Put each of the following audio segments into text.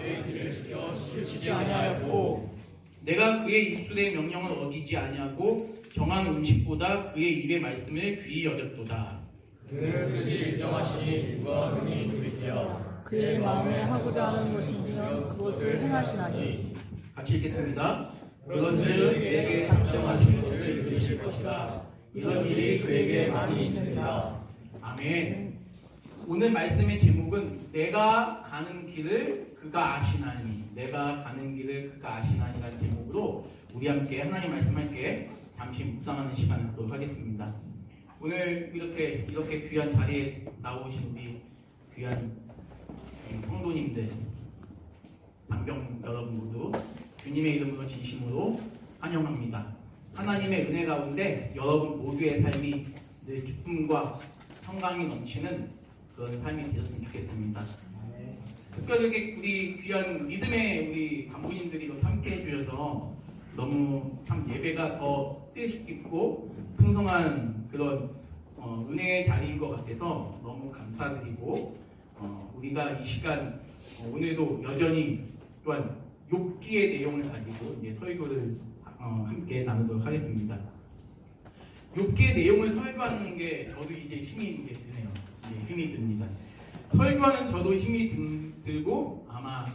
그의 길을 지켜 실치지 아니하였고 내가 그의 입술의 명령을 어기지 아니하고 정한 음식보다 그의 입의 말씀을 귀히 여겼도다. 그의 뜻이 일정하시니 누가 능히 돌이키랴. 그의 마음에 하고자 하는 것이면 그것을 행하시나니. 같이 읽겠습니다. 그런즉 그에게 작정하신 것을 이루실 것이다. 이런 일이 그에게 많이 있느니라. 아멘. 오늘 말씀의 제목은 내가 가는 길을 그가 아시나니, 내가 가는 길을 그가 아시나니라는 제목으로 우리 함께 하나님 말씀 함께 잠시 묵상하는 시간을 갖도록 하겠습니다. 오늘 이렇게 귀한 자리에 나오신 우리 귀한 성도님들, 장병 여러분 모두 주님의 이름으로 진심으로 환영합니다. 하나님의 은혜 가운데 여러분 모두의 삶이 늘 기쁨과 평강이 넘치는 그런 삶이 되었으면 좋겠습니다. 특별히 우리 귀한 믿음의 우리 간부님들이 함께 해주셔서 너무 참 예배가 더 뜻깊고 풍성한 그런 은혜의 자리인 것 같아서 너무 감사드리고 우리가 이 시간 오늘도 여전히 또한 욥기의 내용을 가지고 이제 설교를 함께 나누도록 하겠습니다. 욥기의 내용을 설교하는 게 저도 이제 힘이 이제 드네요. 힘이 듭니다. 설교하는 저도 힘이 들고 아마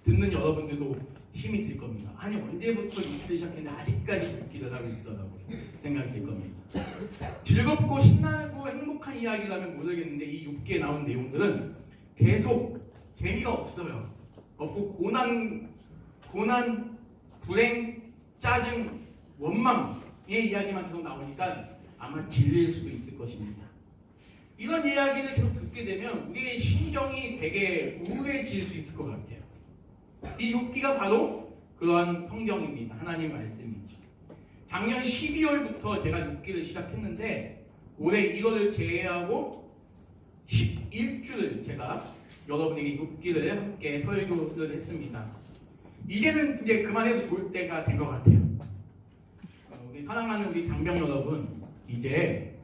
듣는 여러분들도 힘이 들 겁니다. 아니 언제부터 욥기를 시작했는데 아직까지 욥기를 하고 있어라고 생각이 들 겁니다. 즐겁고 신나고 행복한 이야기라면 모르겠는데 이 욥기에 나온 내용들은 계속 재미가 없어요. 없고 고난, 불행, 짜증, 원망의 이야기만 계속 나오니까 아마 질릴 수도 있을 것입니다. 이런 이야기를 계속 듣게 되면 우리의 심정이 되게 우울해질 수 있을 것 같아요. 이 욥기가 바로 그러한 성경입니다. 하나님 말씀이죠. 작년 12월부터 제가 욥기를 시작했는데 올해 1월을 제외하고 11주를 제가 여러분에게 욥기를 함께 설교를 했습니다. 이제는 이제 그만해도 좋을 때가 된 것 같아요. 우리 사랑하는 우리 장병 여러분, 이제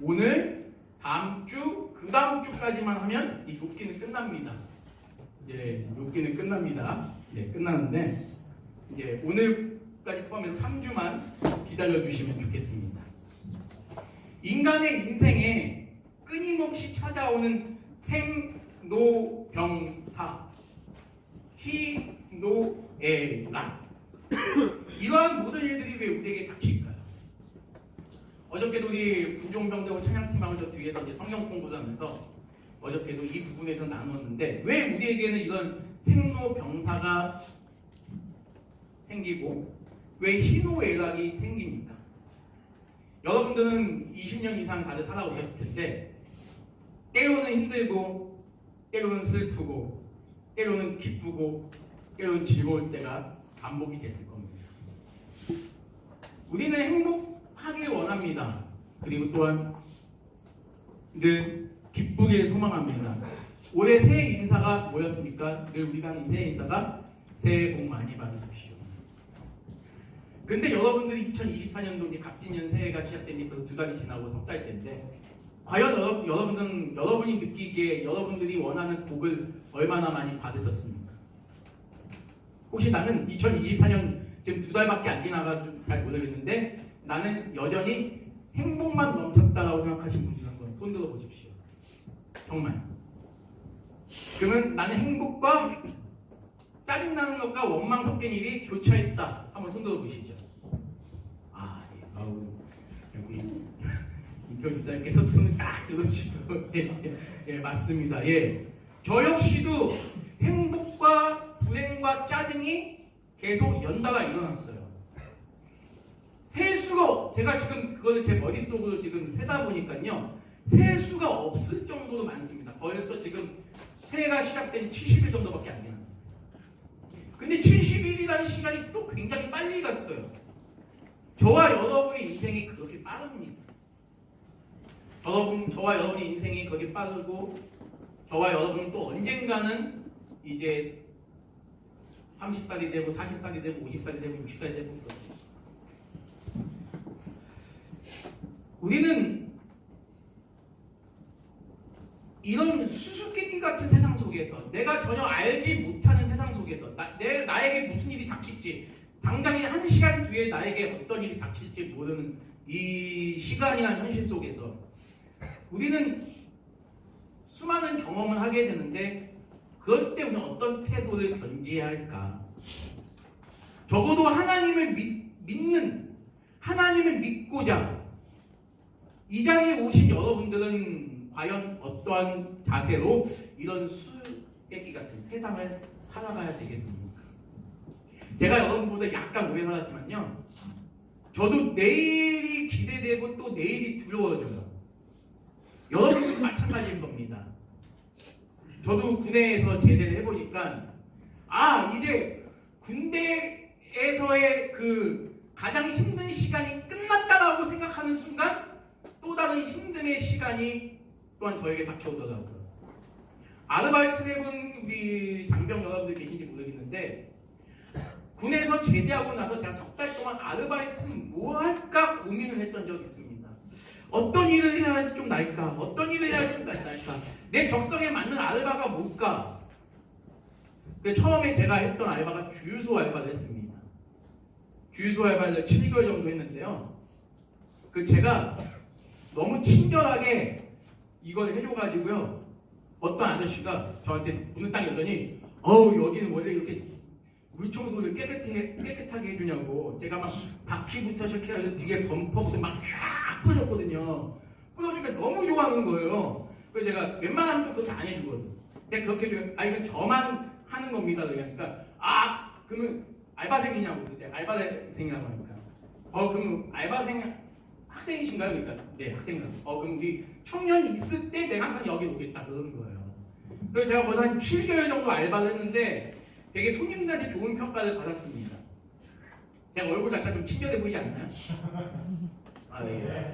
오늘, 다음 주, 그 다음 주까지만 하면 이 욥기는 끝납니다. 이제 욥기는 끝납니다. 네, 끝나는데 이제 오늘까지 포함해서 3주만 기다려주시면 좋겠습니다. 인간의 인생에 끊임없이 찾아오는 생로병사, 희노애락, 이러한 모든 일들이 왜 우리에게 닥칠까요? 어저께도 우리 부종병대고 찬양팀하고 저 뒤에서 이제 성경 공부를 하면서 어저께도 이 부분에서 나눴는데 왜 우리에게는 이런 생로병사가 생기고 왜 희노애락이 생깁니까? 여러분들은 20년 이상 다들 살아오셨을 텐데 때로는 힘들고 때로는 슬프고 때로는 기쁘고 때로는 즐거울 때가 반복이 됐을 겁니다. 우리는 행복하길 원합니다. 그리고 또한 늘 기쁘길 소망합니다. 올해 새해 인사가 뭐였습니까? 늘 우리가 하는 새해 인사가 새해 복 많이 받으십시오. 근데 여러분들이 2024년도 갑진년 새해가 시작된 지 벌써 2달이 지나고 석 달째인데 과연 여러분이 느끼기에 여러분들이 원하는 복을 얼마나 많이 받으셨습니까? 혹시 나는 2024년 지금 2달밖에 안 지나가지고 잘 모르겠는데 나는 여전히 행복만 넘쳤다라고 생각하시는 분들 한번 손 들어 보십시오. 정말. 그러면 나는 행복과 짜증나는 것과 원망 섞인 일이 교차했다. 한번 손 들어 보시죠. 여기 인터뷰 기사님께서 손을 딱 들어주시고 예, 맞습니다. 예, 저 역시도 행복과 불행과 짜증이 계속 연달아 일어났어요. 세수가 제가 지금 그걸 제 머릿속으로 지금 세다 보니까요, 세수가 없을 정도로 많습니다. 벌써 지금 새해가 시작된 70일 정도밖에 안 되는. 근데 70일이라는 시간이 또 굉장히 빨리 갔어요. 저와 여러분의 인생이 그렇게 빠릅니다. 저와 여러분의 인생이 그렇게 빠르고 저와 여러분은 또 언젠가는 이제 30살이 되고 40살이 되고 50살이 되고 60살이 되고 우리는 이런 수수께끼 같은 세상 속에서 내가 전혀 알지 못하는 세상 속에서 당장 1시간 뒤에 나에게 어떤 일이 닥칠지 모르는 이 시간이나 현실 속에서 우리는 수많은 경험을 하게 되는데 그것 때문에 어떤 태도를 견지해야 할까? 적어도 하나님을 믿는, 하나님을 믿고자 이 자리에 오신 여러분들은 과연 어떠한 자세로 이런 수수께끼 같은 세상을 살아가야 되겠습니까? 제가 여러분보다 약간 오래 살았지만요, 저도 내일이 기대되고 또 내일이 두려워져요. 여러분도 마찬가지인 겁니다. 저도 군대에서 제대를 해보니까 이제 군대에서의 그 가장 힘든 시간이 끝났다라고 생각하는 순간 또 다른 힘듦의 시간이 또한 저에게 닥쳐오더라고요. 아르바이트를 해본 우리 장병 여러분들 계신지 모르겠는데 군에서 제대하고 나서 제가 3달 동안 아르바이트는 뭐 할까 고민을 했던 적이 있습니다. 어떤 일을 해야지 좀 날까? 어떤 일을 해야지 좀 날까? 내 적성에 맞는 알바가 뭘까? 근데 처음에 제가 했던 알바가 주유소 알바를 했습니다. 주유소 알바를 7개월 정도 했는데요. 제가 너무 친절하게 이걸 해줘가지고요. 어떤 아저씨가 저한테 문을 딱 열더니 여기는 원래 이렇게 물청소를 깨끗하게 해주냐고. 제가 막 바퀴부터 시작해가지고 뒤에 범퍼부터 막 쫙 뿌려줬거든요. 뿌려주니까 너무 좋아하는 거예요. 그래서 제가 웬만하면 또 그렇게 안 해주거든요. 근데 그렇게 해주면 이건 저만 하는 겁니다. 그러니까 그러면 알바생이냐고. 제가 알바생이라고 하니까 그러면 알바생 학생이신가요? 그러니까 네, 학생이라고. 그럼 우리 청년이 있을 때 내가 항상 여기 오겠다 그러는 거예요. 그래서 제가 거기서 한 7개월 정도 알바를 했는데 되게 손님들한테 좋은 평가를 받았습니다. 제가 얼굴 자체가 좀 친절해 보이지 않나요? 예.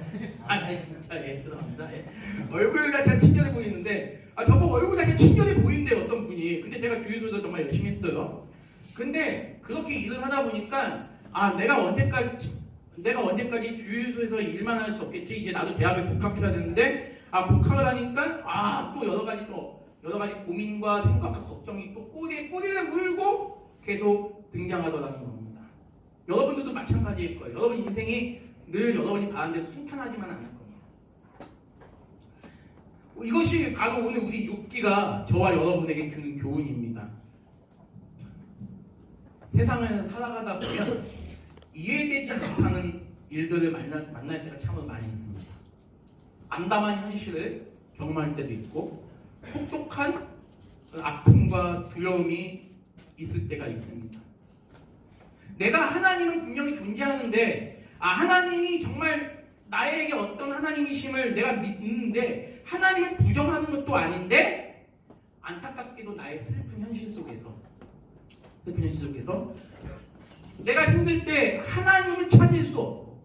진짜 죄송합니다. 예. 얼굴 자체가 친절해 보이는데 저거 얼굴 자체가 친절해 보이는데 어떤 분이. 근데 제가 주유소에서 정말 열심히 했어요. 근데 그렇게 일을 하다 보니까 내가 언제까지 주유소에서 일만 할 수 없겠지. 이제 나도 대학에 복학해야 되는데 복학을 하니까 또 여러 가지 고민과 생각과 걱정이 또 꼬리를 물고 계속 등장하더라는 겁니다. 여러분들도 마찬가지일 거예요. 여러분 인생이 늘 여러분이 바라는 대로 순탄하지만 않을 겁니다. 이것이 바로 오늘 우리 욥기가 저와 여러분에게 주는 교훈입니다. 세상을 살아가다 보면 이해되지 못하는 일들을 만날 때가 참으로 많이 있습니다. 암담한 현실을 경험할 때도 있고 혹독한 아픔과 두려움이 있을 때가 있습니다. 내가 하나님은 분명히 존재하는데 하나님이 정말 나에게 어떤 하나님이심을 내가 믿는데 하나님을 부정하는 것도 아닌데 안타깝게도 나의 슬픈 현실 속에서 내가 힘들 때 하나님을 찾을 수 없고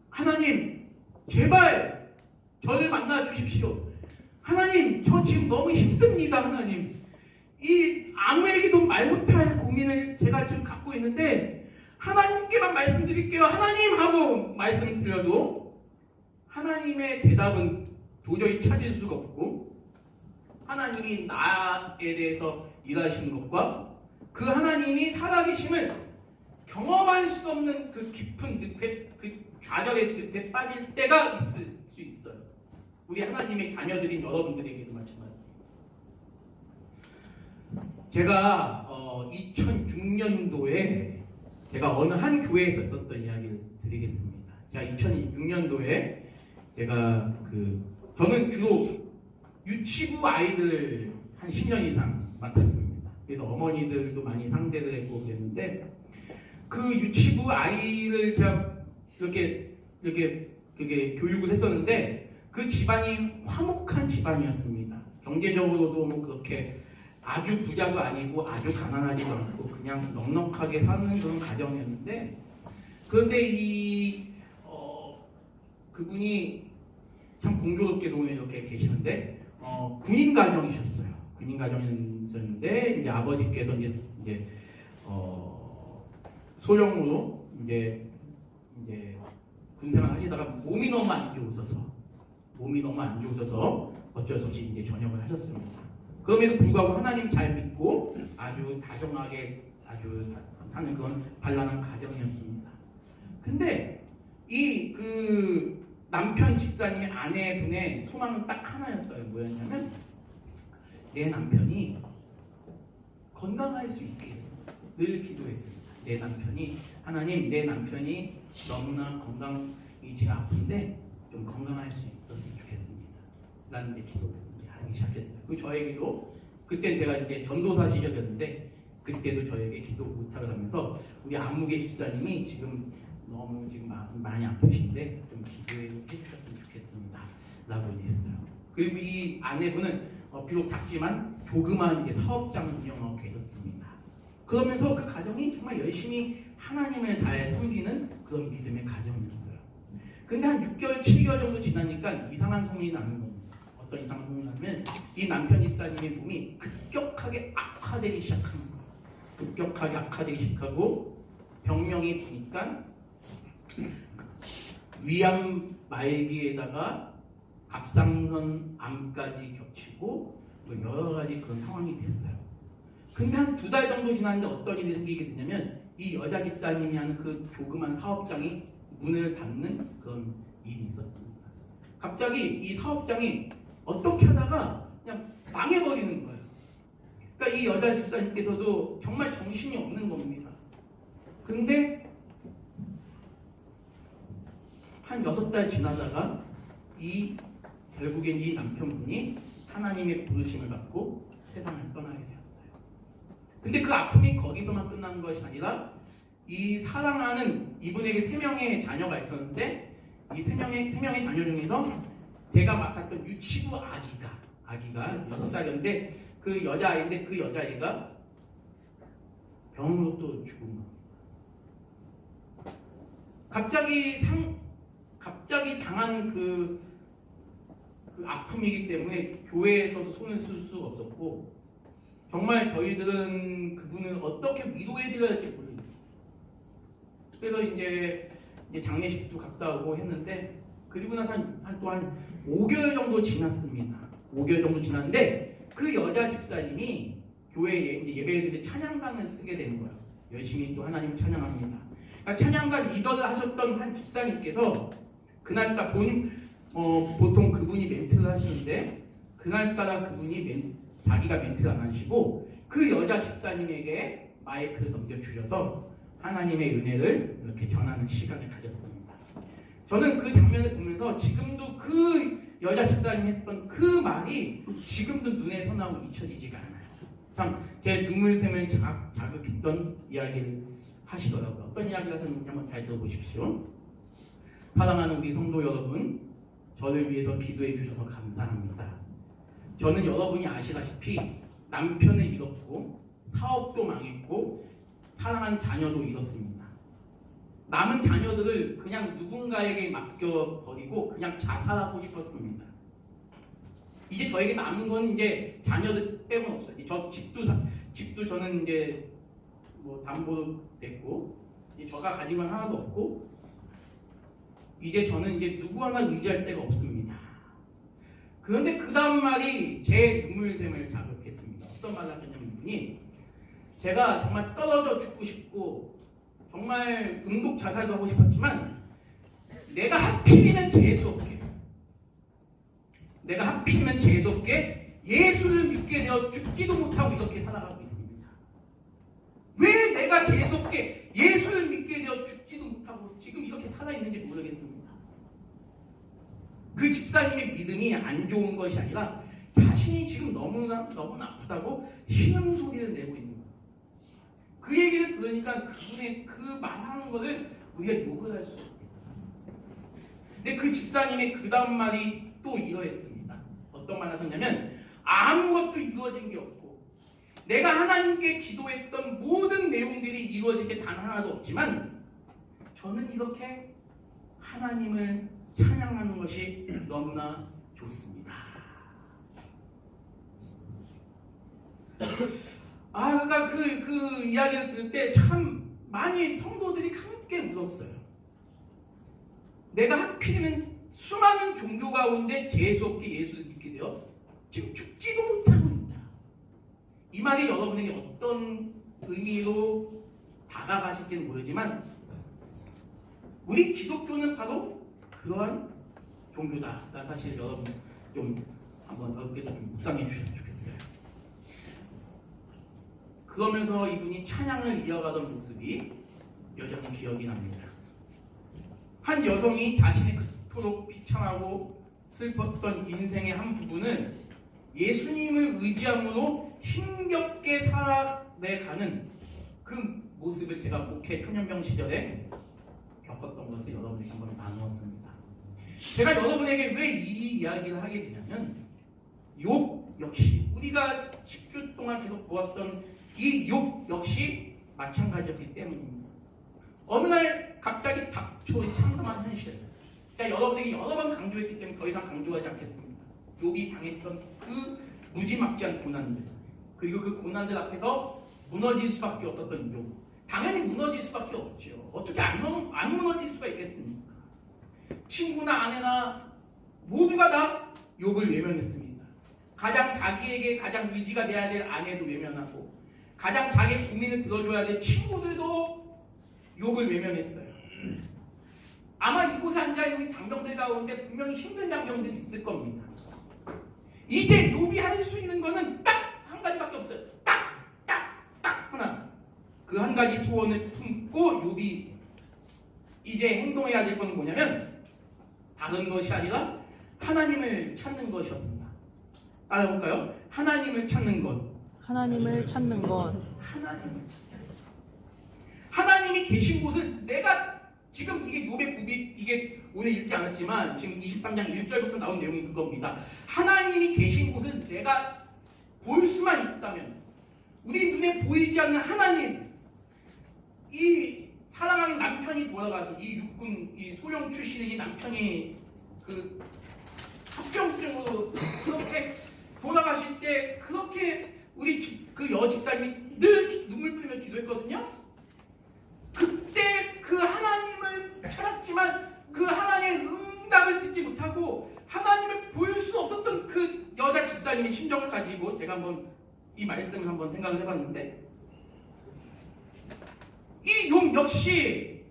하나님 제발 저를 만나 주십시오. 하나님 저 지금 너무 힘듭니다. 하나님 이 아무에게도 말 못할 고민을 제가 지금 갖고 있는데 하나님께만 말씀드릴게요. 하나님 하고 말씀을 드려도 하나님의 대답은 도저히 찾을 수가 없고 하나님이 나에 대해서 일하시는 것과 그 하나님이 살아계심을 경험할 수 없는 그 깊은 늪에 그 좌절의 늪에 빠질 때가 있을 수 있어요. 우리 하나님의 자녀들인 여러분들에게도 마찬가지입니다. 제가 2006년도에 제가 어느 한 교회에서 있었던 이야기를 드리겠습니다. 제가 2006년도에 저는 주로 유치부 아이들을 한 10년 이상 맡았습니다. 그래서 어머니들도 많이 상대를 했고 그랬는데 그 유치부 아이를 제가 이렇게 교육을 했었는데 그 집안이 화목한 집안이었습니다. 경제적으로도 뭐 그렇게 아주 부자도 아니고 아주 가난하지도 않고 그냥 넉넉하게 사는 그런 가정이었는데 그런데 그분이 참 공교롭게도 오늘 이렇게 계시는데 군인 가정이셨어요. 군인 가정이었는데 이제 아버지께서 이제 소령으로 이제 군생활 하시다가 몸이 너무 안 좋으셔서 어쩔 수 없이 이제 전역을 하셨습니다. 그럼에도 불구하고 하나님 잘 믿고 아주 아주 다정하게 아주 사는 그런 발랄한 가정이었습니다. 근데 이 그 남편 집사님의 아내분의 소망은 딱 하나였어요. 뭐였냐면 내 남편이 건강할 수 있게 늘 기도했습니다. 내 남편이 하나님 내 남편이 너무나 건강이 제가 아픈데 좀 건강할 수 있었으면 좋겠습니다. 라는 데 기도를 하기 시작했어요. 그 저에게도 그때 제가 이제 전도사 시절이었는데 그때도 저에게 기도 부탁을 하면서 우리 안무계 집사님이 지금 너무 지금 많이 아프신데 좀 기도해 주셨으면 좋겠습니다. 라고 얘기했어요. 그리고 이 아내분은 비록 작지만 조그만 이제 사업장을 운영하고 계셨습니다. 그러면서 그 가정이 정말 열심히 하나님을 잘 섬기는 그런 믿음의 가정이었어요. 근데 한 6개월, 7개월 정도 지나니까 이상한 소문이 나는 겁니다. 어떤 이상한 소문이 나면 이 남편 집사님의 몸이 급격하게 악화되기 시작하는 거예요. 급격하게 악화되기 시작하고 병명이 보니까 위암 말기에다가 갑상선 암까지 겹치고 여러 가지 그런 상황이 됐어요. 근데 한 2달 정도 지났는데 어떤 일이 생기게 되냐면 이 여자 집사님이 하는 그 조그만 사업장이 문을 닫는 그런 일이 있었습니다. 갑자기 이 사업장이 어떻게 하다가 그냥 망해버리는 거예요. 그러니까 이 여자 집사님께서도 정말 정신이 없는 겁니다. 근데 한 6달 지나다가 결국엔 이 남편분이 하나님의 부르심을 받고 세상을 떠나게 되었어요. 근데 그 아픔이 거기서만 끝난 것이 아니라 이 사랑하는 이분에게 3명의 자녀가 있었는데 이 3명의 자녀 중에서 제가 맡았던 유치부 아기가 6살이었는데 그 여자아이인데 그 여자아이가 병으로 또 죽은 겁니다. 갑자기 당한 그 아픔이기 때문에 교회에서도 손을 쓸 수가 없었고 정말 저희들은 그분을 어떻게 위로해드려야 할지 모르겠어요. 그래서 이제 장례식도 갔다 오고 했는데 그리고 나서 한 5개월 정도 지났습니다. 5개월 정도 지났는데 그 여자 집사님이 교회에 이제 예배드릴 때 찬양단을 쓰게 되는 거예요. 열심히 또 하나님 찬양합니다. 그러니까 찬양단 리더를 하셨던 한 집사님께서 그날따라 보통 그분이 멘트를 하시는데 그날따라 그분이 자기가 멘트를 안 하시고 그 여자 집사님에게 마이크를 넘겨주셔서 하나님의 은혜를 이렇게 전하는 시간을 가졌습니다. 저는 그 장면을 보면서 지금도 그 여자 집사님이 했던 그 말이 지금도 눈에 선하고 잊혀지지가 않아요. 참 제 눈물 샘을 자극했던 이야기를 하시더라고요. 어떤 이야기를 하셨는지 한번 잘 들어보십시오. 사랑하는 우리 성도 여러분, 저를 위해서 기도해 주셔서 감사합니다. 저는 여러분이 아시다시피 남편을 잃었고 사업도 망했고 사랑하는 자녀도 잃었습니다. 남은 자녀들을 그냥 누군가에게 맡겨버리고 그냥 자살하고 싶었습니다. 이제 저에게 남은 건 이제 자녀들 빼고는 없어요. 저 집도 저는 이제 뭐 담보도 됐고 이제 저가 가진 건 하나도 없고 이제 저는 이제 누구 하나 의지할 데가 없습니다. 그런데 그 다음 말이 제 눈물샘을 자극했습니다. 어떤 말을 하셨냐면 이분이 제가 정말 떨어져 죽고 싶고 정말 응급 자살도 하고 싶었지만 내가 하필이면 재수없게 예수를 믿게 되어 죽지도 못하고 이렇게 살아가고 있습니다. 왜 내가 재수없게 예수를 믿게 되어 죽지도 못하고 지금 이렇게 살아있는지 모르겠습니다. 그 집사님의 믿음이 안 좋은 것이 아니라 자신이 지금 너무나 아프다고 신음소리를 내고 있는 거예요. 그 얘기를 들으니까 그분의 그 말하는 것을 우리가 욕을 할 수 없겠다. 근데 그 집사님의 그 다음 말이 또 이러했습니다. 어떤 말 하셨냐면 아무것도 이루어진 게 없고 내가 하나님께 기도했던 모든 내용들이 이루어진 게 단 하나도 없지만 저는 이렇게 하나님을 찬양하는 것이 너무나 좋습니다. 그러니까 그 이야기를 들을 때 참 많이 성도들이 함께 울었어요. 내가 하필이면 수많은 종교 가운데 재수없게 예수를 믿게 되어 지금 죽지도 못하고 있다. 이 말이 여러분에게 어떤 의미로 다가가실지는 모르지만 우리 기독교는 바로 그러한 종교다. 사실 여러분 좀 한번 여러분께서 좀 묵상해 주셨으면 좋겠어요. 그러면서 이분이 찬양을 이어가던 모습이 여전히 기억이 납니다. 한 여성이 자신의 그토록 비참하고 슬펐던 인생의 한 부분을 예수님을 의지함으로 힘겹게 살아내가는 그 모습을 제가 목회 초년병 시절에 겪었던 것을 여러분에게 한번 나누었습니다. 제가 여러분에게 왜 이 이야기를 하게 되냐면 욥 역시 우리가 10주 동안 계속 보았던 이 욥 역시 마찬가지였기 때문입니다. 어느 날 갑자기 닥쳐온 참담한 현실. 제가 여러분에게 여러 번 강조했기 때문에 더 이상 강조하지 않겠습니다. 욥이 당했던 그 무지막지한 고난들, 그리고 그 고난들 앞에서 무너질 수밖에 없었던 욥. 당연히 무너질 수밖에 없죠. 어떻게 안 무너질 수가 있겠습니까? 친구나 아내나 모두가 다 욥을 외면했습니다. 가장 자기에게 가장 의지가 돼야 될 아내도 외면하고 가장 자기의 고민을 들어줘야 될 친구들도 욥을 외면했어요. 아마 이곳에 앉아있는 장병들 가운데 분명히 힘든 장병들이 있을 겁니다. 이제 욥이 할 수 있는 거는 딱 한 가지밖에 없어요. 딱 하나. 그 한 가지 소원을 품고 욥이 이제 행동해야 될 건 뭐냐면 다른 것이 아니라 하나님을 찾는 것이었습니다. 따라해볼까요? 하나님을 찾는 것. 하나님을 찾는 것. 하나님이 계신 곳을 내가 지금 이게 욥의 고비, 이게 오늘 읽지 않았지만 지금 23장 1절부터 나온 내용이 그겁니다. 하나님이 계신 곳을 내가 볼 수만 있다면 우리 눈에 보이지 않는 하나님, 이 사랑하는 남편이 돌아가서 이 육군 이 소령 출신의 이 남편이 그 합병증으로 그렇게 돌아가실 때 그렇게 우리 그 여집사님이 늘 눈물 뿌리며 기도했거든요. 그때 그 하나님을 찾았지만 그 하나님의 응답을 듣지 못하고 하나님을 볼 수 없었던 그 여자 집사님의 심정을 가지고 제가 한번 이 말씀을 한번 생각을 해봤는데 이 욥 역시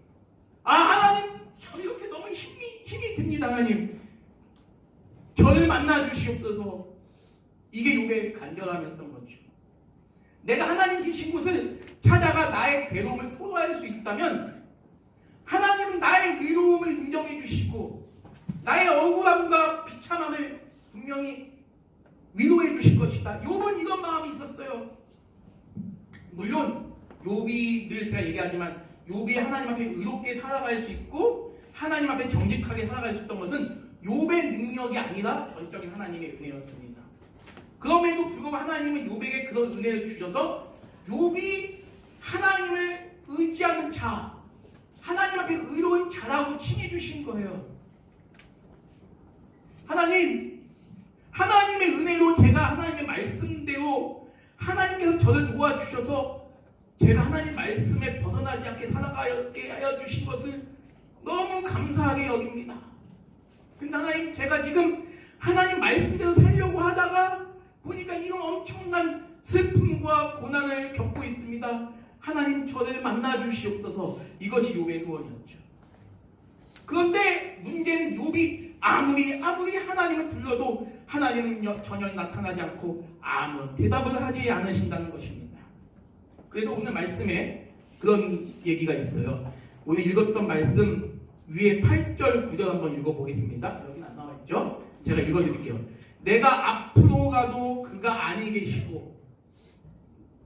하나님 저 이렇게 너무 힘이 듭니다. 하나님 저를 만나 주시옵소서. 이게 욥의 간절함이었던 거죠. 내가 하나님 계신 곳을 찾아가 나의 괴로움을 토로할 수 있다면 하나님은 나의 위로움을 인정해 주시고 나의 억울함과 비참함을 분명히 위로해 주실 것이다. 욥은 이런 마음이 있었어요. 물론 욥이 늘 제가 얘기하지만 욥이 하나님 앞에 의롭게 살아갈 수 있고 하나님 앞에 정직하게 살아갈 수 있던 것은 욥의 능력이 아니라 전적인 하나님의 은혜였습니다. 그럼에도 불구하고 하나님은 욥에게 그런 은혜를 주셔서 욥이 하나님을 의지하는 자, 하나님 앞에 의로운 자라고 칭해 주신 거예요. 하나님의 은혜로 제가 하나님의 말씀대로 하나님께서 저를 도와주셔서 제가 하나님 말씀에 벗어나지 않게 살아가게 하여 주신 것을 너무 감사하게 여깁니다. 근데 하나님 제가 지금 하나님 말씀대로 살려고 하다가 보니까 이런 엄청난 슬픔과 고난을 겪고 있습니다. 하나님 저를 만나 주시옵소서. 이것이 욥의 소원이었죠. 그런데 문제는 욥이 아무리 하나님을 불러도 하나님은 전혀 나타나지 않고 아무 대답을 하지 않으신다는 것입니다. 그래서 오늘 말씀에 그런 얘기가 있어요. 오늘 읽었던 말씀 위에 8절 9절 한번 읽어보겠습니다. 여기는 안 나와있죠? 제가 읽어드릴게요. 내가 앞으로 가도 그가 아니 계시고,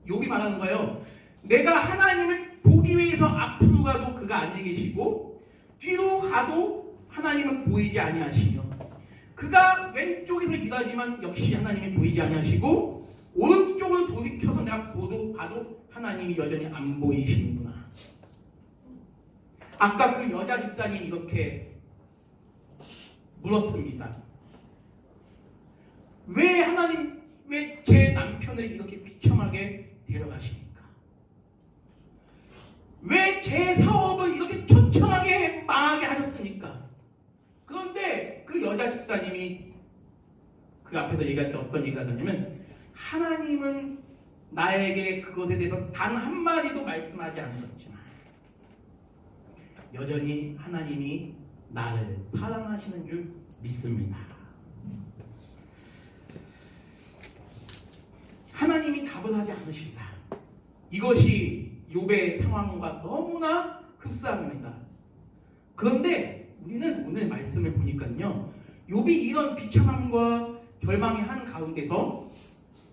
욥이 말하는 거예요. 내가 하나님을 보기 위해서 앞으로 가도 그가 아니 계시고 뒤로 가도 하나님은 보이지 아니하시며, 그가 왼쪽에서 일하지만 역시 하나님이 보이지 아니하시고 오른쪽을 돌이켜서 내가 봐도 하나님이 여전히 안 보이시는구나. 아까 그 여자 집사님 이렇게 물었습니다. 왜 하나님, 왜 제 남편을 이렇게 비참하게 데려가십니까? 왜 제 사업을 이렇게 처참하게 망하게 하셨습니까? 그런데 그 여자 집사님이 그 앞에서 얘기할 때 어떤 얘기가 하냐면, 하나님은 나에게 그것에 대해서 단 한마디도 말씀하지 않으셨지만 여전히 하나님이 나를 사랑하시는 줄 믿습니다. 하나님이 답을 하지 않으신다. 이것이 욥의 상황과 너무나 흡사합니다. 그런데 우리는 오늘 말씀을 보니까요, 욥이 이런 비참함과 절망의 한 가운데서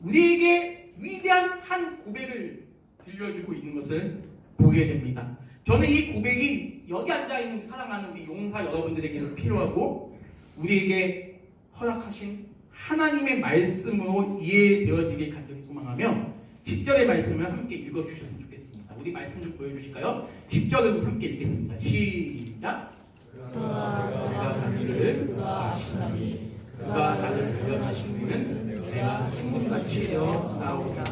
우리에게 위대한 한 고백을 들려주고 있는 것을 보게 됩니다. 저는 이 고백이 여기 앉아있는 사랑하는 우리 용사 여러분들에게도 필요하고 우리에게 허락하신 하나님의 말씀으로 이해되어지길 간절히 소망하며 10절의 말씀을 함께 읽어주셨으면 좋겠습니다. 우리 말씀 좀 보여주실까요? 10절을 함께 읽겠습니다. 시작! 그러나 내가 자기를 그가 아시나니 그가 나를 발견하신 후는 내가 생물같이 되어 나오리라.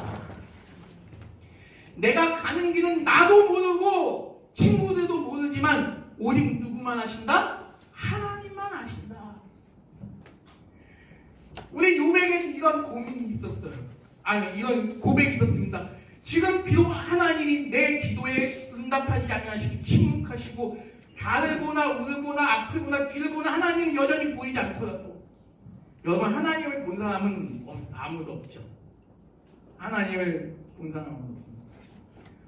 내가 가는 길은 나도 모르고 친구들도 모르지만 오직 누구만 아신다? 하나님만 아신다. 우리 욥에게는 이런 고민이 있었어요. 아니, 이런 고백이 있었습니다. 지금 비록 하나님이 내 기도에 응답하지 아니하시고 침묵하시고 좌를 보나 우를 보나 앞을 보나 뒤를 보나 하나님은 여전히 보이지 않더라도 여러분, 하나님을 본 사람은 아무도 없죠. 하나님을 본 사람은 없습니다.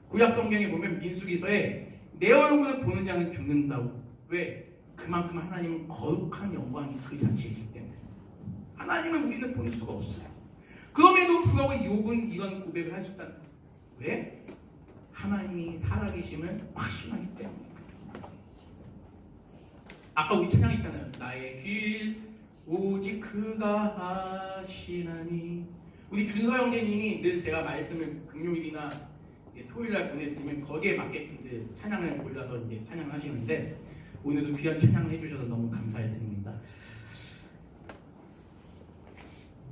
구약 성경에 보면 민수기서에 내 얼굴을 보는 자는 죽는다고. 왜? 그만큼 하나님은 거룩한 영광이 그 자체이기 때문에 하나님을 우리는 볼 수가 없어요. 그럼에도 불구하고 욥은 이런 고백을 할 수 있다는 거예요. 왜? 하나님이 살아계심을 확신하기 때문에. 아까 우리 찬양 있잖아요. 나의 길 오직 그가 아시나니. 우리 준서 형제님이 늘 제가 말씀을 금요일이나 토요일날 보내드리면 거기에 맞게끔 이제 찬양을 골라서 이제 찬양을 하시는데 오늘도 귀한 찬양을 해주셔서 너무 감사해 드립니다.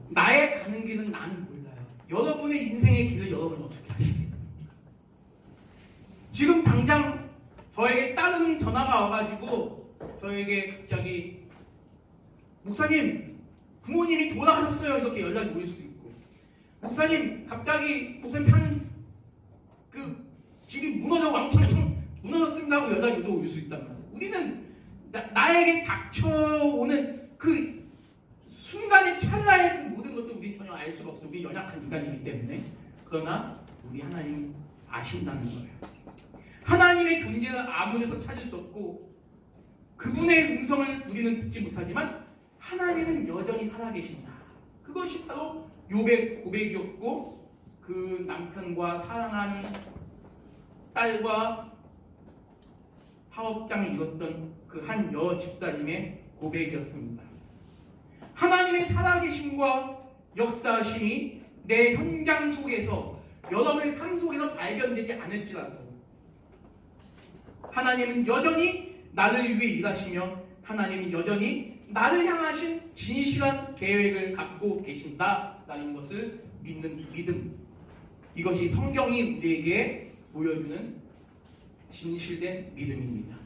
나의 가는 길은 나는 몰라요. 여러분의 인생의 길을 여러분은 어떻게 하시겠습니까? 지금 당장 저에게 다른 전화가 와가지고 저에게 갑자기 목사님 부모님이 돌아가셨어요 이렇게 연락이 올 수도 있고, 목사님 갑자기 목사님 사는 그 집이 무너져 왕창 무너졌습니다 하고 연락이 올 수 있단 말이에요. 우리는 나에게 닥쳐오는 그 순간의 찰나의 그 모든 것도 우리 전혀 알 수가 없어요. 우리 연약한 인간이기 때문에. 그러나 우리 하나님 아신다는 거예요. 하나님의 존재를 아무데도 찾을 수 없고 그분의 음성을 우리는 듣지 못하지만 하나님은 여전히 살아계신다. 그것이 바로 욥의 고백이었고 그 남편과 사랑하는 딸과 사업장을 이뤘던 그 한 여집사님의 고백이었습니다. 하나님의 살아계심과 역사하심이 내 현장 속에서 여러분의 삶 속에서 발견되지 않을지라도 하나님은 여전히 나를 위해 일하시며 하나님은 여전히 나를 향하신 진실한 계획을 갖고 계신다라는 것을 믿는 믿음, 이것이 성경이 우리에게 보여주는 진실된 믿음입니다.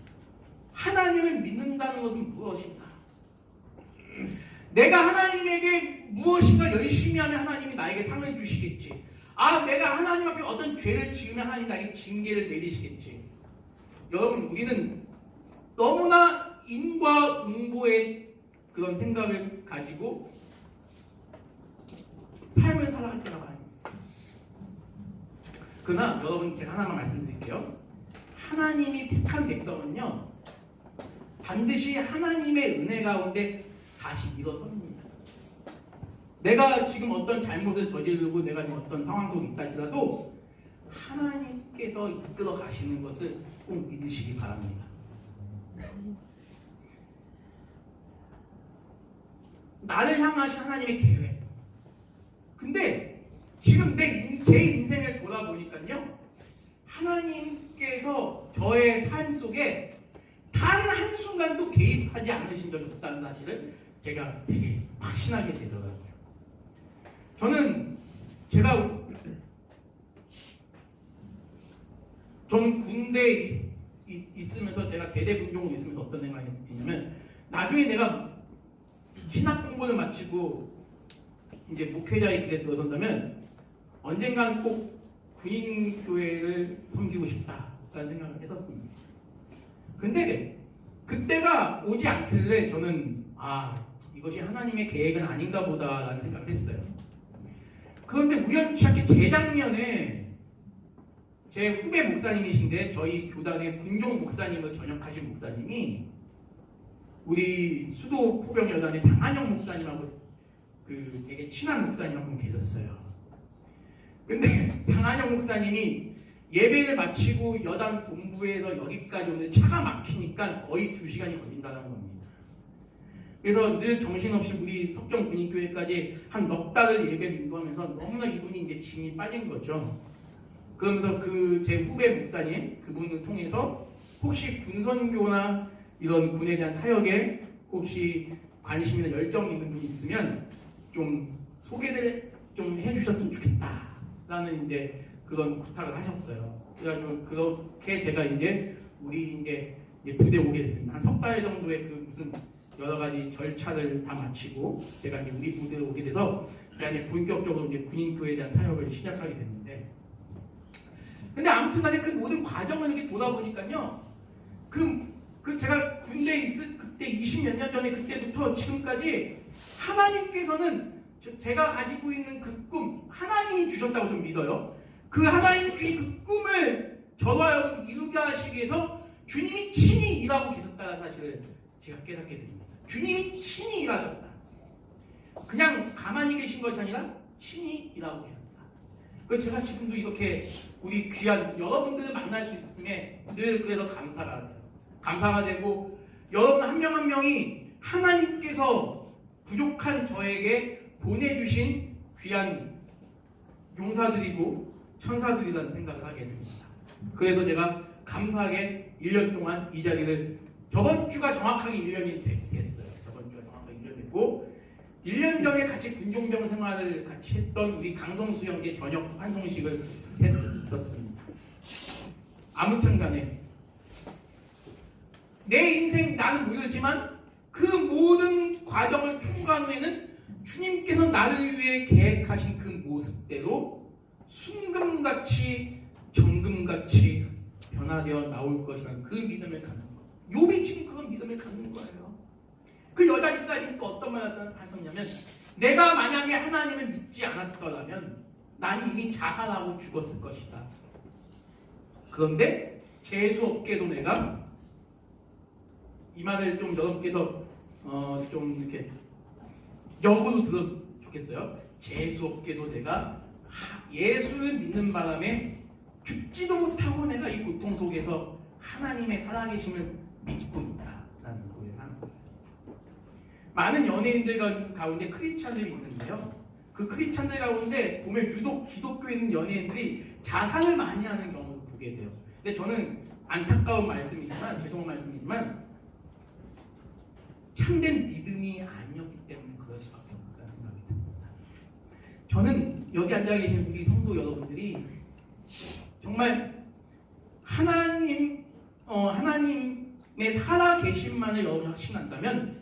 하나님을 믿는다는 것은 무엇인가? 내가 하나님에게 무엇인가 열심히 하면 하나님이 나에게 상을 주시겠지. 내가 하나님 앞에 어떤 죄를 지으면 하나님 나에게 징계를 내리시겠지. 여러분, 우리는 너무나 인과 응보의 그런 생각을 가지고 삶을 살아갈 때가 많이 있어요. 그러나 여러분, 제가 하나만 말씀드릴게요. 하나님이 택한 백성은요 반드시 하나님의 은혜 가운데 다시 일어섭니다. 내가 지금 어떤 잘못을 저지르고 내가 어떤 상황 속에 있다 할지라도 하나님께서 이끌어 가시는 것을 꼭 믿으시기 바랍니다. 나를 향하신 하나님의 계획. 근데 지금 제 인생을 돌아보니까요, 하나님께서 저의 삶 속에 단 한순간도 개입하지 않으신 적이 없다는 사실을 제가 되게 확신하게 되더라고요. 저는 군대에 있으면서 제가 대대분종으로 있으면서 어떤 생각이 있냐면, 나중에 내가 신학 공부를 마치고 이제 목회자의 길에 들어선다면 언젠가는 꼭 군인교회를 섬기고 싶다라는 생각을 했었습니다. 근데 그때가 오지 않길래 저는 이것이 하나님의 계획은 아닌가 보다라는 생각을 했어요. 그런데 우연치 않게 재작년에 제 후배 목사님이신데 저희 교단의 분종 목사님을 전역하신 목사님이 우리 수도 포병여단의 장한영 목사님하고 되게 친한 목사님 한 분 계셨어요. 근데 장한영 목사님이 예배를 마치고 여단 본부에서 여기까지 오는데 차가 막히니까 거의 2시간이 걸린다는 겁니다. 그래서 늘 정신없이 우리 석정 군인교회까지 한 넉 달을 예배를 인도하면서 너무나 이분이 이제 짐이 빠진 거죠. 그러면서 제 후배 목사님 그분을 통해서 혹시 군선교나 이런 군에 대한 사역에 혹시 관심이나 열정이 있는 분이 있으면 좀 소개를 좀 해주셨으면 좋겠다라는 이제 그런 부탁을 하셨어요. 그래가지고 그렇게 제가 이제 우리 이제 부대 오게 됐습니다. 한 석 달 정도의 무슨 여러 가지 절차를 다 마치고 제가 이제 우리 부대에 오게 돼서 제가 이제 본격적으로 이제 군인교회에 대한 사역을 시작하게 됐는데, 근데 아무튼간에 그 모든 과정을 이렇게 돌아보니까요, 제가 군대에 있을 그때 20몇 년 전에 그때부터 지금까지 하나님께서는 제가 가지고 있는 그 꿈, 하나님이 주셨다고 좀 믿어요. 그 하나님이 주신 그 꿈을 저와 여러분 이루게 하시기 위해서 주님이 친히 일하고 계셨다는 사실을 제가 깨닫게 됩니다. 주님이 친히 일하셨다. 그냥 가만히 계신 것이 아니라 친히 일하고 계셨다. 그래서 제가 지금도 이렇게 우리 귀한 여러분들을 만날 수 있음에 늘 그래서 감사가 되고 여러분 한 명 한 명이 하나님께서 부족한 저에게 보내주신 귀한 용사들이고 천사들이라는 생각을 하게 됩니다. 그래서 제가 감사하게 1년 동안 이 자리를 저번 주가 정확하게 1년이 됐어요. 저번 주가 정확하게 1년 됐고 1년 전에 같이 군종병 생활을 같이 했던 우리 강성수 형제 저녁 환송식을 했었습니다. 아무튼 간에 내 인생 나는 모르지만 그 모든 과정을 통과한 후에는 주님께서 나를 위해 계획하신 그 모습대로 순금같이 정금같이 변화되어 나올 것이라는 그 믿음을 갖는 거예요. 욥이 지금 그런 믿음을 갖는 거예요. 그 여자 집사님이 또 어떤 말을 하셨냐면, 내가 만약에 하나님을 믿지 않았더라면 나는 이미 자살하고 죽었을 것이다. 그런데 재수없게도 내가 이 말을 좀 여러분께서 좀 이렇게 역으로 들었으면 좋겠어요. 재수없게도 내가 예수를 믿는 바람에 죽지도 못하고 내가 이 고통 속에서 하나님의 살아계심을 믿고 있다라는 고백을 하는 거예요. 많은 연예인들 가운데 크리스찬들이 있는데요. 그 크리스찬들 가운데 보면 유독 기독교에 있는 연예인들이 자살을 많이 하는 경우를 보게 돼요. 근데 저는 안타까운 말씀이지만, 죄송한 말씀이지만 참된 믿음이 아니었기 때문에 그럴 수밖에 없다는 생각이 듭니다. 저는 여기 앉아 계신 우리 성도 여러분들이 정말 하나님의 살아계심만을 여러분이 확신한다면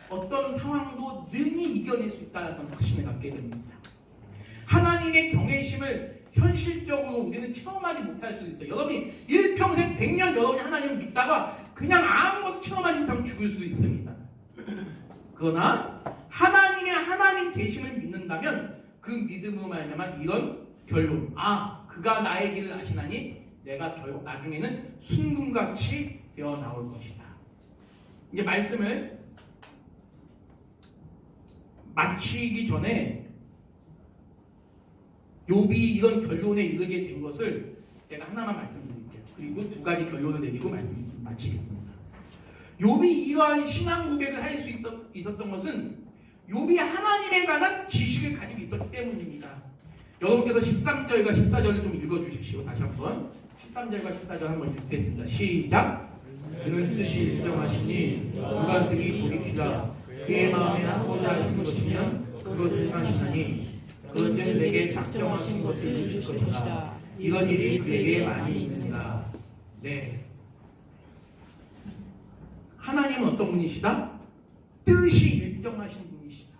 어떤 상황도 능히 이겨낼 수 있다는 확신을 갖게 됩니다. 하나님의 경외심을 현실적으로 우리는 체험하지 못할 수도 있어요. 여러분이 일평생 100년 여러분이 하나님을 믿다가 그냥 아무것도 체험하지 못하면 죽을 수도 있습니다. 그러나 하나님 계심을 믿는다면 그 믿음으로 말미암아 이런 결론, 그가 나의 길을 아시나니 내가 결국 나중에는 순금같이 되어 나올 것이다. 이제 말씀을 마치기 전에 욥이 이런 결론에 이르게 된 것을 제가 하나만 말씀드릴게요. 그리고 두 가지 결론을 내리고 말씀 마치겠습니다. 욥이 이러한 신앙 고백을 할 수 있었던 것은 욥이 하나님에 관한 지식을 가지고 있었기 때문입니다. 여러분께서 13절과 14절을 좀 읽어주십시오. 다시 한번 13절과 14절 한번 읽겠습니다. 시작. 그는 뜻이 일정하시니 누가 그리 돌이키라. 그의 마음에 하고자 하신 것이면 그것을 행하시나니 그것은 내게 작정하신 것을 이루실 것이다. 이런 일이 그에게 많이 있느니라. 네. 하나님은 어떤 분이시다? 뜻이 일정하신 분이시다.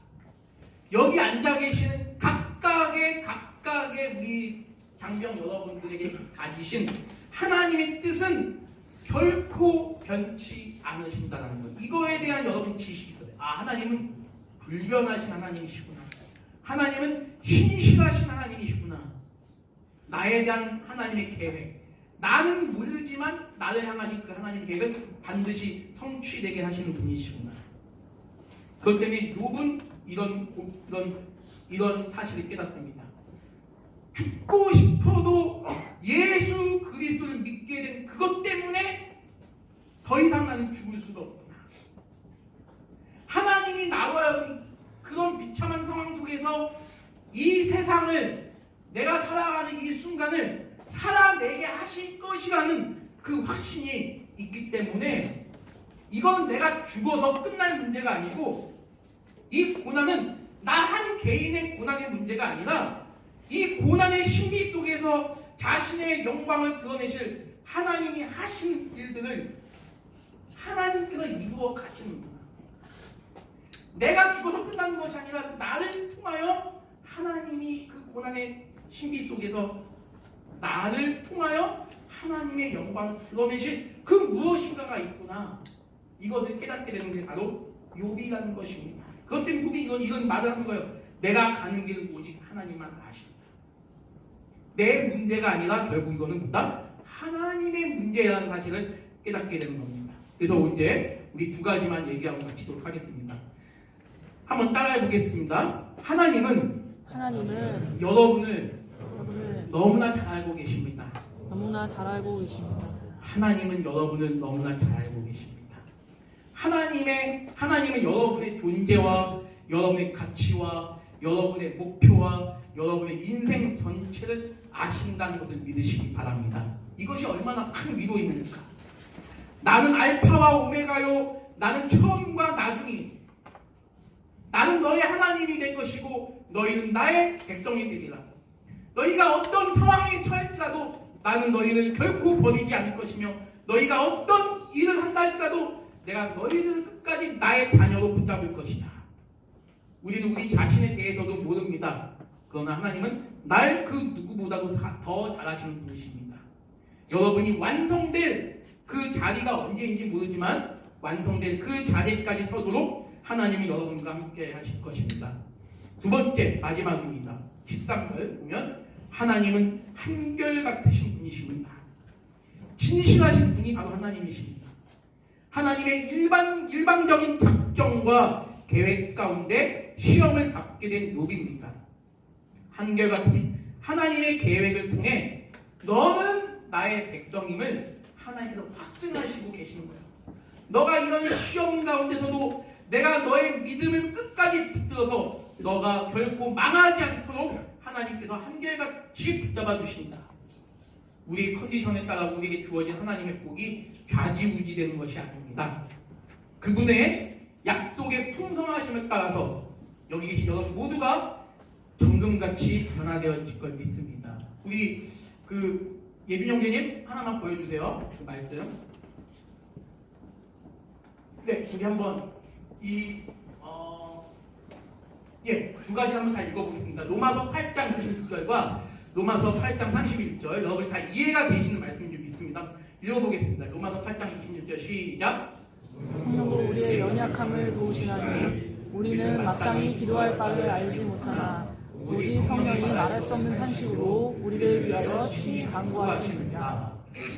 여기 앉아 계시는 각각의 각각의 우리 장병 여러분들에게 가지신 하나님의 뜻은 결코 변치 않으신다는 것. 이거에 대한 여러분 지식이 있어요. 아, 하나님은 불변하신 하나님이시구나. 하나님은 신실하신 하나님이시구나. 나에 대한 하나님의 계획. 나는 모르지만 나를 향하신 그 하나님의 계획은 반드시 성취되게 하시는 분이시구나. 그렇기 때문에 욥은 이런 사실을 깨닫습니다. 죽고 싶어도 예수 그리스도를 믿게 된 그것 때문에 더 이상 나는 죽을 수가 없구나. 하나님이 나와 그런 비참한 상황 속에서 이 세상을 내가 살아가는 이 순간을 살아내게 하실 것이라는 그 확신이 있기 때문에 이건 내가 죽어서 끝날 문제가 아니고 이 고난은 나 한 개인의 고난의 문제가 아니라 이 고난의 신비 속에서 자신의 영광을 드러내실 하나님이 하신 일들을 하나님께서 이루어 가시는구나. 내가 죽어서 끝나는 것이 아니라 나를 통하여 하나님이 그 고난의 신비 속에서 나를 통하여 하나님의 영광을 드러내실 그 무엇인가가 있구나. 이것을 깨닫게 되는 게 바로 욥이라는 것입니다. 그것 때문에 욥이 이런 말을 하는 거예요. 내가 가는 길은 오직 하나님만 아신다. 내 문제가 아니라 결국 이거는 뭐다? 하나님의 문제라는 사실을 깨닫게 되는 겁니다. 그래서 이제 우리 두 가지만 얘기하고 마치도록 하겠습니다. 한번 따라해 보겠습니다. 하나님은 여러분을 너무나 잘 알고 계십니다. 너무나 잘 알고 계십니다. 하나님은 여러분을 너무나 잘 알고 계십니다. 하나님은 여러분의 존재와 여러분의 가치와 여러분의 목표와 여러분의 인생 전체를 아신다는 것을 믿으시기 바랍니다. 이것이 얼마나 큰 위로입니까? 나는 알파와 오메가요. 나는 처음과 나중이. 나는 너의 하나님이 될 것이고 너희는 나의 백성이 되리라. 너희가 어떤 상황에 처할지라도 나는 너희를 결코 버리지 않을 것이며 너희가 어떤 일을 한다 할지라도 내가 너희들을 끝까지 나의 자녀로 붙잡을 것이다. 우리는 우리 자신에 대해서도 모릅니다. 그러나 하나님은 날 그 누구보다도 더 잘하시는 분이십니다. 여러분이 완성될 그 자리가 언제인지 모르지만 완성될 그 자리까지 서도록 하나님이 여러분과 함께 하실 것입니다. 두 번째 마지막입니다. 13절 보면 하나님은 한결같으신 분이십니다. 진실하신 분이 바로 하나님이십니다. 하나님의 일방적인 작정과 계획 가운데 시험을 받게 된 욥입니다. 한결같은 하나님의 계획을 통해 너는 나의 백성임을 하나님께서 확증하시고 계시는 거예요. 너가 이런 시험 가운데서도 내가 너의 믿음을 끝까지 붙들어서 너가 결코 망하지 않도록 하나님께서 한결같이 붙잡아 주신다. 우리 컨디션에 따라 우리에게 주어진 하나님의 복이 좌지우지 되는 것이 아닙니다. 그분의 약속의 풍성하심에 따라서 여기 계신 여러분 모두가 정금같이 변화되어질 걸 믿습니다. 우리 예빈 형제님 하나만 보여주세요. 그 말씀. 네, 우리 한번 두 가지 한번 다 읽어보겠습니다. 로마서 8장 26절과 로마서 8장 31절 여러분 다 이해가 되시는 말씀인 줄 믿습니다. 읽어보겠습니다. 로마서 8장 26절 시작. 성령으로 우리의 연약함을 도우시나니 우리는 마땅히 기도할 바를 알지 못하나 오직 성령이 말할 수 없는 탄식으로 우리를 위하여 친히 간구하시느니라.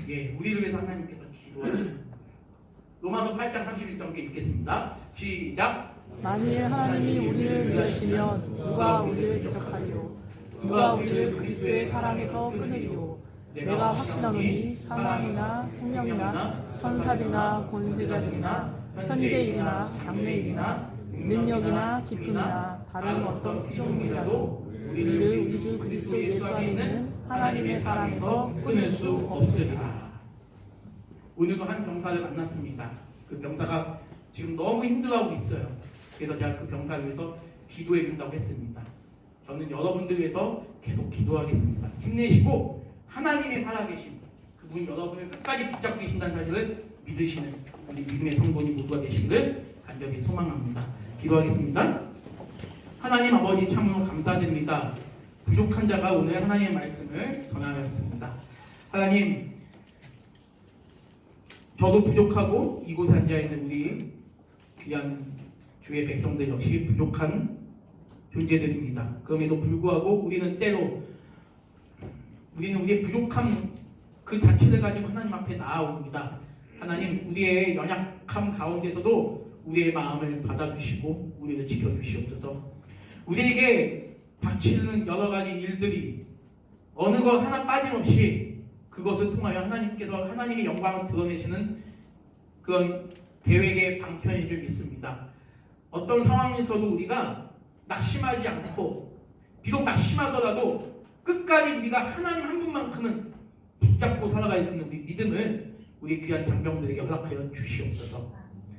예, 우리를 위해서 하나님께서 기도하십니다. 로마서 8장 31절 읽겠습니다. 시작. 만일 하나님이 우리를 위하시면 누가 우리를 대적하리요? 누가 우리를 그리스도의 사랑에서 끊으리요? 내가 확신하노니 사망이나 생명이나 천사들이나 권세자들이나 현재 일이나 장래 일이나 능력이나 기쁨이나 다른 어떤 피조물이라도 우리를 우리 주 그리스도 예수 안에 있는 하나님의 사랑에서 끊을 수 없으리라. 오늘도 한 병사를 만났습니다. 그 병사가 지금 너무 힘들어하고 있어요. 그래서 제가 그 병사를 위해서 기도해 준다고 했습니다. 저는 여러분들 위해서 계속 기도하겠습니다. 힘내시고 하나님의 살아계신 그분이 여러분을 끝까지 붙잡고 계신다는 사실을 믿으시는 우리 믿음의 성도님 모두가 되시기를 간절히 소망합니다. 기도하겠습니다. 하나님 아버지 참으로 감사드립니다. 부족한 자가 오늘 하나님의 말씀을 전하였습니다. 하나님, 저도 부족하고 이곳에 앉아있는 우리 귀한 주의 백성들 역시 부족한 존재들입니다. 그럼에도 불구하고 우리는 때로 우리의 부족함 그 자체를 가지고 하나님 앞에 나아옵니다. 하나님, 우리의 연약함 가운데서도 우리의 마음을 받아주시고 우리를 지켜주시옵소서. 우리에게 닥치는 여러 가지 일들이 어느 것 하나 빠짐없이 그것을 통하여 하나님께서 하나님의 영광을 드러내시는 그런 계획의 방편인 줄 믿습니다. 어떤 상황에서도 우리가 낙심하지 않고, 비록 낙심하더라도 끝까지 우리가 하나님 한 분만큼은 붙잡고 살아갈 수 있는 우리 믿음을 우리 귀한 장병들에게 허락하여 주시옵소서.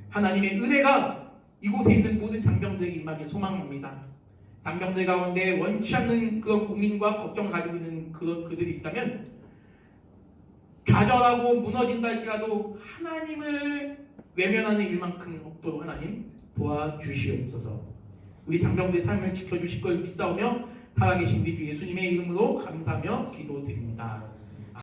하나님의 은혜가 이곳에 있는 모든 장병들에게 임하길 소망합니다. 장병들 가운데 원치 않는 그런 고민과 걱정을 가지고 있는 그들이 있다면 좌절하고 무너진다 할지라도 하나님을 외면하는 일만큼 없도록 하나님 도와주시옵소서. 우리 장병들의 삶을 지켜주실 걸 믿사오며 살아계신 우리 주 예수님의 이름으로 감사하며 기도드립니다.